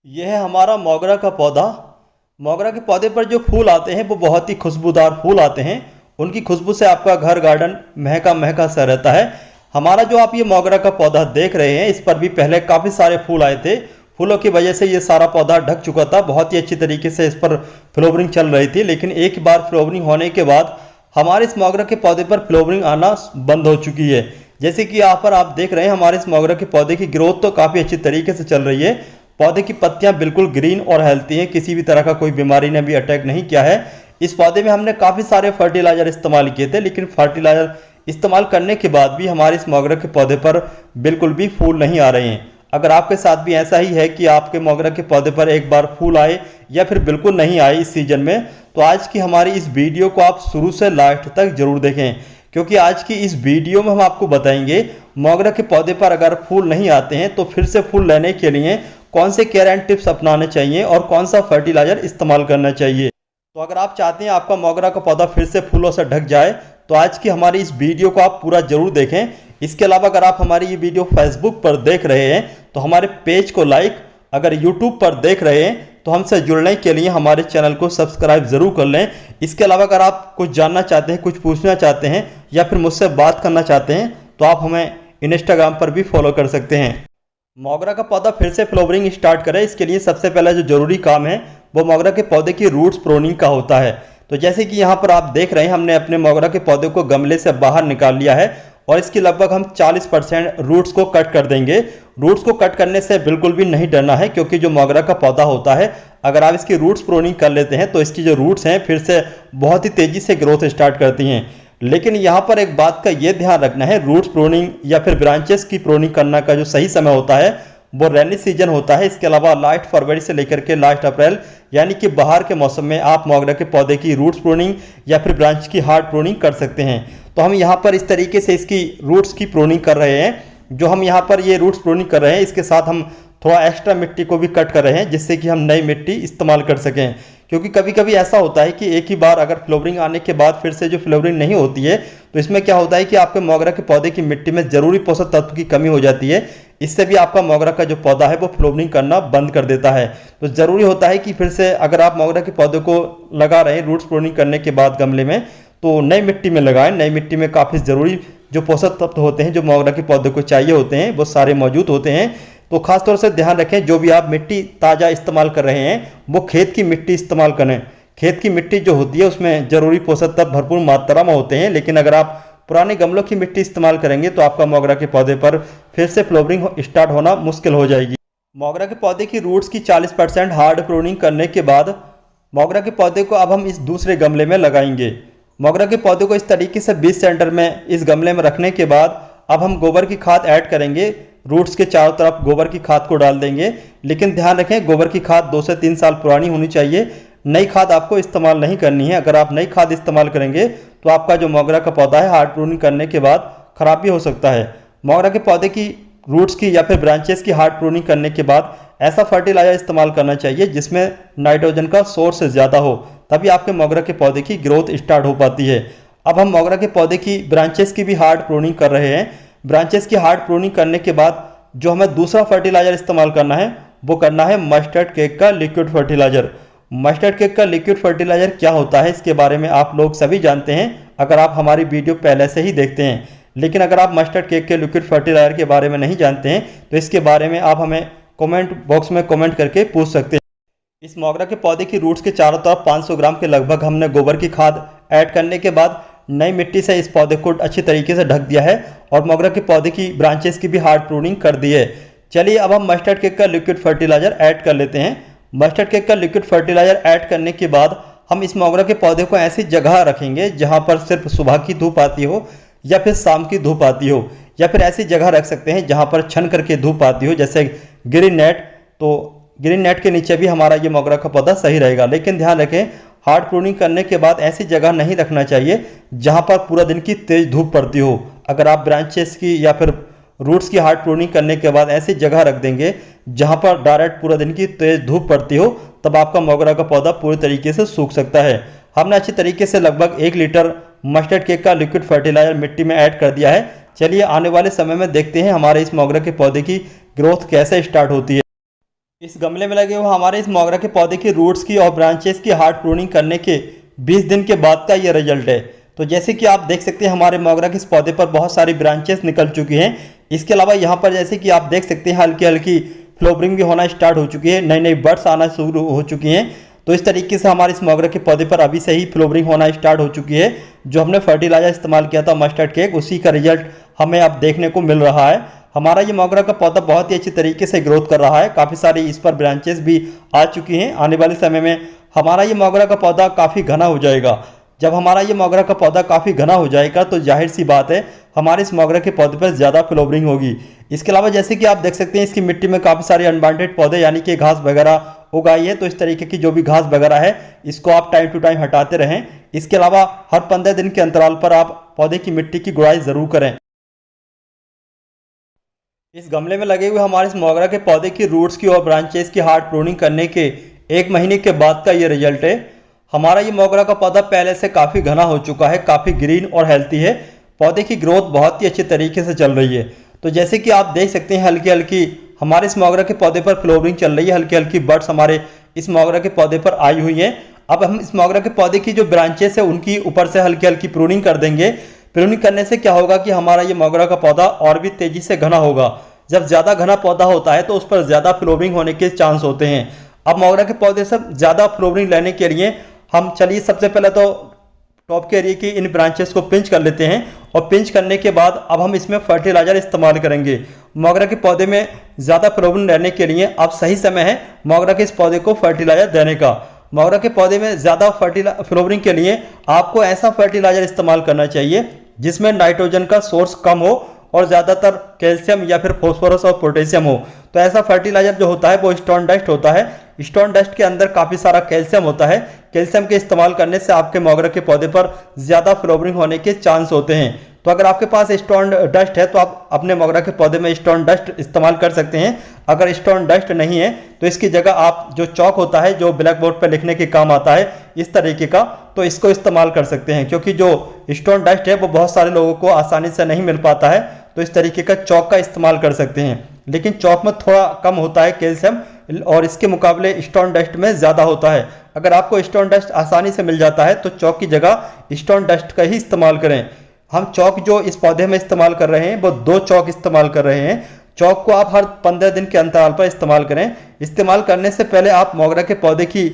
यह है हमारा मोगरा का पौधा। मोगरा के पौधे पर जो फूल आते हैं वो बहुत ही खुशबूदार फूल आते हैं। उनकी खुशबू से आपका घर गार्डन महका महका सा रहता है। हमारा जो आप ये मोगरा का पौधा देख रहे हैं, इस पर भी पहले काफ़ी सारे फूल आए थे। फूलों की वजह से ये सारा पौधा ढक चुका था। बहुत ही अच्छी तरीके से इस पर फ्लावरिंग चल रही थी, लेकिन एक बार फ्लावरिंग होने के बाद हमारे इस मोगरा के पौधे पर फ्लावरिंग आना बंद हो चुकी है। जैसे कि यहाँ पर आप देख रहे हैं, हमारे इस मोगरा के पौधे की ग्रोथ तो काफ़ी अच्छी तरीके से चल रही है। पौधे की पत्तियां बिल्कुल ग्रीन और हेल्थी हैं, किसी भी तरह का कोई बीमारी ने भी अटैक नहीं किया है। इस पौधे में हमने काफ़ी सारे फर्टिलाइजर इस्तेमाल किए थे, लेकिन फर्टिलाइजर इस्तेमाल करने के बाद भी हमारे इस मोगरा के पौधे पर बिल्कुल भी फूल नहीं आ रहे हैं। अगर आपके साथ भी ऐसा ही है कि आपके मोगरा के पौधे पर एक बार फूल आए या फिर बिल्कुल नहीं आए इस सीजन में, तो आज की हमारी इस वीडियो को आप शुरू से लास्ट तक जरूर देखें, क्योंकि आज की इस वीडियो में हम आपको बताएंगे मोगरा के पौधे पर अगर फूल नहीं आते हैं तो फिर से फूल लेने के लिए कौन से केयर एंड टिप्स अपनाने चाहिए और कौन सा फर्टिलाइजर इस्तेमाल करना चाहिए। तो अगर आप चाहते हैं आपका मोगरा का पौधा फिर से फूलों से ढक जाए, तो आज की हमारी इस वीडियो को आप पूरा जरूर देखें। इसके अलावा अगर आप हमारी ये वीडियो फेसबुक पर देख रहे हैं तो हमारे पेज को लाइक, अगर यूट्यूब पर देख रहे हैं तो हमसे जुड़ने के लिए हमारे चैनल को सब्सक्राइब जरूर कर लें। इसके अलावा अगर आप कुछ जानना चाहते हैं, कुछ पूछना चाहते हैं या फिर मुझसे बात करना चाहते हैं, तो आप हमें इंस्टाग्राम पर भी फॉलो कर सकते हैं। मोगरा का पौधा फिर से फ्लावरिंग स्टार्ट करे, इसके लिए सबसे पहला जो जरूरी काम है वो मोगरा के पौधे की रूट्स प्रोनिंग का होता है। तो जैसे कि यहाँ पर आप देख रहे हैं, हमने अपने मोगरा के पौधे को गमले से बाहर निकाल लिया है और इसकी लगभग हम 40% रूट्स को कट कर देंगे। रूट्स को कट करने से बिल्कुल भी नहीं डरना है, क्योंकि जो मोगरा का पौधा होता है, अगर आप इसकी रूट्स प्रोनिंग कर लेते हैं तो इसकी जो रूट्स हैं फिर से बहुत ही तेज़ी से ग्रोथ स्टार्ट करती हैं। लेकिन यहाँ पर एक बात का ये ध्यान रखना है, रूट्स प्रोनिंग या फिर ब्रांचेस की प्रोनिंग करना का जो सही समय होता है वो रेनी सीजन होता है। इसके अलावा लास्ट फरवरी से लेकर के लास्ट अप्रैल, यानी कि बाहर के मौसम में आप मोगरा के पौधे की रूट्स प्रोनिंग या फिर ब्रांच की हार्ड प्रोनिंग कर सकते हैं। तो हम यहाँ पर इस तरीके से इसकी रूट्स की प्रोनिंग कर रहे हैं। जो हम यहाँ पर ये रूट्स प्रोनिंग कर रहे हैं, इसके साथ हम थोड़ा एक्स्ट्रा मिट्टी को भी कट कर रहे हैं, जिससे कि हम नई मिट्टी इस्तेमाल कर सकें। क्योंकि कभी कभी ऐसा होता है कि एक ही बार अगर फ्लावरिंग आने के बाद फिर से जो फ्लावरिंग नहीं होती है, तो इसमें क्या होता है कि आपके मोगरा के पौधे की मिट्टी में जरूरी पोषक तत्व की कमी हो जाती है। इससे भी आपका मोगरा का जो पौधा है वो फ्लावरिंग करना बंद कर देता है। तो ज़रूरी होता है कि फिर से अगर आप मोगरा के पौधे को लगा रहे हैं रूट्स प्रोनिंग करने के बाद गमले में, तो नई मिट्टी में लगाएं। नई मिट्टी में काफ़ी ज़रूरी जो पोषक तत्व होते हैं जो मोगरा के पौधे को चाहिए होते हैं, वो सारे मौजूद होते हैं। तो खासतौर से ध्यान रखें, जो भी आप मिट्टी ताज़ा इस्तेमाल कर रहे हैं वो खेत की मिट्टी इस्तेमाल करें। खेत की मिट्टी जो होती है उसमें जरूरी पोषक तत्व भरपूर मात्रा में होते हैं। लेकिन अगर आप पुराने गमलों की मिट्टी इस्तेमाल करेंगे तो आपका मोगरा के पौधे पर फिर से फ्लावरिंग स्टार्ट होना मुश्किल हो जाएगी। मोगरा के पौधे की रूट्स की 40% हार्ड प्रूनिंग करने के बाद मोगरा के पौधे को अब हम इस दूसरे गमले में लगाएंगे। मोगरा के पौधे को इस तरीके से 20 सेंटर में इस गमले में रखने के बाद अब हम गोबर की खाद ऐड करेंगे। रूट्स के चारों तरफ गोबर की खाद को डाल देंगे, लेकिन ध्यान रखें गोबर की खाद 2 से 3 साल पुरानी होनी चाहिए। नई खाद आपको इस्तेमाल नहीं करनी है। अगर आप नई खाद इस्तेमाल करेंगे तो आपका जो मोगरा का पौधा है हार्ड प्रूनिंग करने के बाद खराब भी हो सकता है। मोगरा के पौधे की रूट्स की या फिर ब्रांचेस की हार्ड प्रूनिंग करने के बाद ऐसा फर्टिलाइजर इस्तेमाल करना चाहिए जिसमें नाइट्रोजन का सोर्स ज़्यादा हो, तभी आपके मोगरा के पौधे की ग्रोथ स्टार्ट हो पाती है। अब हम मोगरा के पौधे की ब्रांचेस की भी हार्ड प्रूनिंग कर रहे हैं। ब्रांचेस की हार्ड प्रूनिंग करने के बाद जो हमें दूसरा फर्टिलाइजर इस्तेमाल करना है वो करना है मस्टर्ड केक का लिक्विड फर्टिलाइजर। मस्टर्ड केक का लिक्विड फर्टिलाइजर क्या होता है इसके बारे में आप लोग सभी जानते हैं, अगर आप हमारी वीडियो पहले से ही देखते हैं। लेकिन अगर आप मस्टर्ड केक के लिक्विड फर्टिलाइजर के बारे में नहीं जानते हैं तो इसके बारे में आप हमें कमेंट बॉक्स में कमेंट करके पूछ सकते हैं। इस मोगरा के पौधे की रूट्स के चारों तरफ 500 ग्राम के लगभग हमने गोबर की खाद ऐड करने के बाद नई मिट्टी से इस पौधे को अच्छी तरीके से ढक दिया है और मोगरा के पौधे की ब्रांचेस की भी हार्ड प्रूनिंग कर दी है। चलिए अब हम मस्टर्ड केक का लिक्विड फर्टिलाइजर ऐड कर लेते हैं। मस्टर्ड केक का लिक्विड फर्टिलाइजर ऐड करने के बाद हम इस मोगरा के पौधे को ऐसी जगह रखेंगे जहां पर सिर्फ सुबह की धूप आती हो या फिर शाम की धूप आती हो, या फिर ऐसी जगह रख सकते हैं जहां पर छन करके धूप आती हो, जैसे ग्रीन नेट। तो ग्रीन नेट के नीचे भी हमारा ये मोगरा का पौधा सही रहेगा। लेकिन ध्यान रखें, हार्ड प्रूनिंग करने के बाद ऐसी जगह नहीं रखना चाहिए जहां पर पूरा दिन की तेज धूप पड़ती हो। अगर आप ब्रांचेस की या फिर रूट्स की हार्ड प्रूनिंग करने के बाद ऐसी जगह रख देंगे जहां पर डायरेक्ट पूरा दिन की तेज धूप पड़ती हो, तब आपका मोगरा का पौधा पूरी तरीके से सूख सकता है। हमने अच्छी तरीके से लगभग 1 लीटर मस्टर्ड केक का लिक्विड फर्टिलाइजर मिट्टी में ऐड कर दिया है। चलिए आने वाले समय में देखते हैं हमारे इस मोगरा के पौधे की ग्रोथ कैसे स्टार्ट होती है। इस गमले में लगे हुए हमारे इस मोगरा के पौधे की रूट्स की और ब्रांचेस की हार्ड प्रूनिंग करने के 20 दिन के बाद का ये रिजल्ट है। तो जैसे कि आप देख सकते हैं हमारे मोगरा के इस पौधे पर बहुत सारी ब्रांचेस निकल चुकी हैं। इसके अलावा यहाँ पर जैसे कि आप देख सकते हैं हल्की हल्की फ्लावरिंग भी होना स्टार्ट हो चुकी है, नई नई बर्ड्स आना शुरू हो चुकी हैं। तो इस तरीके से हमारे इस मोगरा के पौधे पर अभी से ही फ्लावरिंग होना स्टार्ट हो चुकी है। जो हमने फर्टिलाइजर इस्तेमाल किया था मस्टर्ड केक, उसी का रिजल्ट हमें अब देखने को मिल रहा है। हमारा ये मोगरा का पौधा बहुत ही अच्छी तरीके से ग्रोथ कर रहा है, काफ़ी सारी इस पर ब्रांचेस भी आ चुकी हैं। आने वाले समय में हमारा ये मोगरा का पौधा काफ़ी घना हो जाएगा। जब हमारा ये मोगरा का पौधा काफ़ी घना हो जाएगा तो जाहिर सी बात है हमारे इस मोगरा के पौधे पर ज़्यादा फ्लावरिंग होगी। इसके अलावा जैसे कि आप देख सकते हैं इसकी मिट्टी में काफ़ी सारे अनवांटेड पौधे यानी कि घास वगैरह उगाई है। तो इस तरीके की जो भी घास वगैरह है इसको आप टाइम टू टाइम हटाते रहें। इसके अलावा हर 15 दिन के अंतराल पर आप पौधे की मिट्टी की गुड़ाई ज़रूर करें। इस गमले में लगे हुए हमारे इस मोगरा के पौधे की रूट्स की और ब्रांचेस की हार्ड प्रूनिंग करने के 1 महीने के बाद का ये रिजल्ट है। हमारा ये मोगरा का पौधा पहले से काफ़ी घना हो चुका है, काफ़ी ग्रीन और हेल्थी है। पौधे की ग्रोथ बहुत ही अच्छे तरीके से चल रही है। तो जैसे कि आप देख सकते हैं हल्की हल्की हमारे इस मोगरा के पौधे पर फ्लावरिंग चल रही है, हल्की हल्की बर्ड्स हमारे इस मोगरा के पौधे पर आई हुई हैं। अब हम इस मोगरा के पौधे की जो ब्रांचेस है उनकी ऊपर से हल्की हल्की प्रूनिंग कर देंगे। प्रूनिंग करने से क्या होगा कि हमारा ये मोगरा का पौधा और भी तेजी से घना होगा। जब ज़्यादा घना पौधा होता है तो उस पर ज़्यादा फ्लावरिंग होने के चांस होते हैं। अब मोगरा के पौधे सब ज़्यादा फ्लावरिंग लेने के लिए हम चलिए सबसे पहले तो टॉप के एरिया की इन ब्रांचेस को पिंच कर लेते हैं और पिंच करने के बाद अब हम इसमें फर्टिलाइजर इस्तेमाल करेंगे। मोगरा के पौधे में ज़्यादा फ्लावरिंग लेने के लिए अब सही समय है मोगरा के इस पौधे को फर्टिलाइजर देने का। मोगरा के पौधे में ज़्यादा फ्लावरिंग के लिए आपको ऐसा फर्टिलाइजर इस्तेमाल करना चाहिए जिसमें नाइट्रोजन का सोर्स कम हो और ज़्यादातर कैल्शियम या फिर फॉस्फोरस और पोटेशियम हो। तो ऐसा फर्टिलाइजर जो होता है वो स्टोन डस्ट होता है। स्टोन डस्ट के अंदर काफ़ी सारा कैल्शियम होता है। कैल्शियम के इस्तेमाल करने से आपके मोगरा के पौधे पर ज़्यादा फ्लावरिंग होने के चांस होते हैं। तो अगर आपके पास स्टोन डस्ट है तो आप अपने मोगरा के पौधे में स्टोन डस्ट इस्तेमाल कर सकते हैं। अगर स्टोन डस्ट नहीं है तो इसकी जगह आप जो चौक होता है जो ब्लैक बोर्ड पर लिखने के काम आता है इस तरीके का, तो इसको इस्तेमाल कर सकते हैं। क्योंकि जो स्टोन डस्ट है वो बहुत सारे लोगों को आसानी से नहीं मिल पाता है, तो इस तरीके का चौक का इस्तेमाल कर सकते हैं। लेकिन चौक में थोड़ा कम होता है कैल्शियम और इसके मुकाबले स्टोन डस्ट में ज़्यादा होता है। अगर आपको स्टोन डस्ट आसानी से मिल जाता है तो चौक की जगह स्टोन डस्ट का ही इस्तेमाल करें। हम चौक जो इस पौधे में इस्तेमाल कर रहे हैं वो 2 चौक इस्तेमाल कर रहे हैं। चौक को आप हर 15 दिन के अंतराल पर इस्तेमाल करें। इस्तेमाल करने से पहले आप मोगरा के पौधे की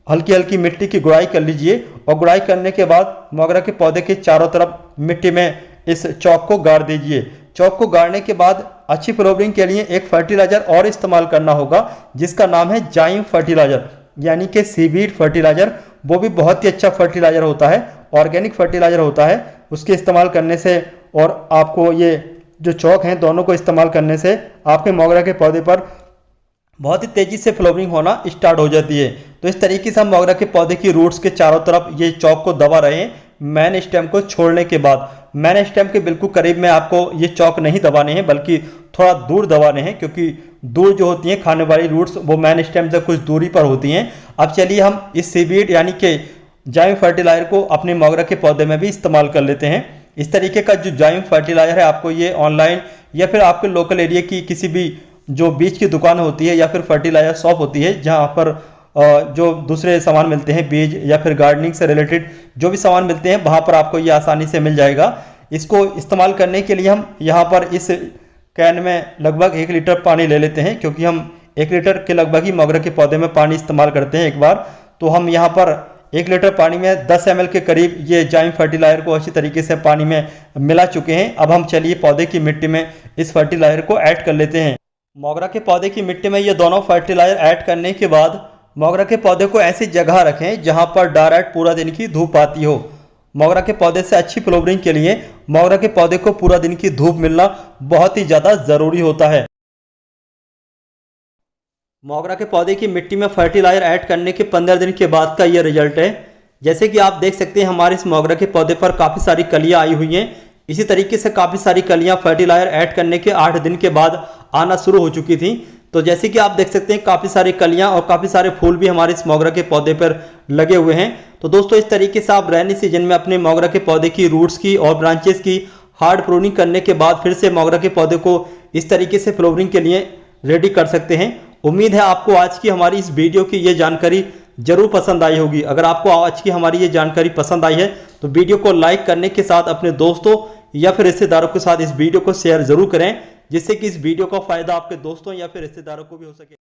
हल्की हल्की मिट्टी की गुड़ाई कर लीजिए और गुड़ाई करने के बाद मोगरा के पौधे के चारों तरफ मिट्टी में इस चौक को गाड़ दीजिए। चौक को गाड़ने के बाद अच्छी फ्लावरिंग के लिए एक फर्टिलाइजर और इस्तेमाल करना होगा जिसका नाम है जाइम फर्टिलाइजर यानी कि सीवीड फर्टिलाइजर। वो भी बहुत ही अच्छा फर्टिलाइजर होता है, ऑर्गेनिक फर्टिलाइजर होता है। उसके इस्तेमाल करने से और आपको ये जो चौक हैं दोनों को इस्तेमाल करने से आपके मोगरा के पौधे पर बहुत ही तेज़ी से फ्लावरिंग होना स्टार्ट हो जाती है। तो इस तरीके से हम मोगरा के पौधे की रूट्स के चारों तरफ ये चौक को दबा रहे हैं मेन स्टेम को छोड़ने के बाद। मेन स्टेम के बिल्कुल करीब में आपको ये चौक नहीं दबाने हैं बल्कि थोड़ा दूर दबाने हैं, क्योंकि दूर जो होती हैं खाने वाली रूट्स वो मेन स्टेम से कुछ दूरी पर होती हैं। अब चलिए हम इस सीवीड यानी कि जाइम फर्टिलाइजर को अपने मोगरा के पौधे में भी इस्तेमाल कर लेते हैं। इस तरीके का जो जाइम फर्टिलाइजर है आपको ये ऑनलाइन या फिर आपके लोकल एरिया की किसी भी जो बीज की दुकान होती है या फिर फर्टिलाइजर शॉप होती है जहाँ पर जो दूसरे सामान मिलते हैं बीज या फिर गार्डनिंग से रिलेटेड जो भी सामान मिलते हैं वहाँ पर आपको ये आसानी से मिल जाएगा। इसको इस्तेमाल करने के लिए हम यहाँ पर इस कैन में लगभग 1 लीटर पानी ले लेते हैं, क्योंकि हम 1 लीटर के लगभग ही मोगरा के पौधे में पानी इस्तेमाल करते हैं एक बार। तो हम यहाँ पर 1 लीटर पानी में 10 ml के करीब ये जाइम फर्टिलाइजर को अच्छी तरीके से पानी में मिला चुके हैं। अब हम चलिए पौधे की मिट्टी में इस फर्टिलाइजर को ऐड कर लेते हैं। मोगरा के पौधे की मिट्टी में ये दोनों फर्टिलाइजर ऐड करने के बाद मोगरा के पौधे को ऐसी जगह रखें जहां पर डायरेक्ट पूरा दिन की धूप आती हो। मोगरा के पौधे से अच्छी फ्लावरिंग के लिए मोगरा के पौधे को पूरा दिन की धूप मिलना बहुत ही ज़्यादा ज़रूरी होता है। मोगरा के पौधे की मिट्टी में फर्टिलाइजर ऐड करने के 15 दिन के बाद का ये रिजल्ट है। जैसे कि आप देख सकते हैं हमारे इस मोगरा के पौधे पर काफ़ी सारी कलियाँ आई हुई हैं। इसी तरीके से काफ़ी सारी कलियाँ फर्टिलाइजर ऐड करने के 8 दिन के बाद आना शुरू हो चुकी थी। तो जैसे कि आप देख सकते हैं काफ़ी सारी कलियाँ और काफ़ी सारे फूल भी हमारे इस मोगरा के पौधे पर लगे हुए हैं। तो दोस्तों इस तरीके से आप रेनी सीजन में अपने मोगरा के पौधे की रूट्स की और ब्रांचेस की हार्ड प्रूनिंग करने के बाद फिर से मोगरा के पौधे को इस तरीके से फ्लावरिंग के लिए रेडी कर सकते हैं। उम्मीद है आपको आज की हमारी इस वीडियो की ये जानकारी जरूर पसंद आई होगी। अगर आपको आज की हमारी ये जानकारी पसंद आई है तो वीडियो को लाइक करने के साथ अपने दोस्तों या फिर रिश्तेदारों के साथ इस वीडियो को शेयर जरूर करें, जिससे कि इस वीडियो का फायदा आपके दोस्तों या फिर रिश्तेदारों को भी हो सके।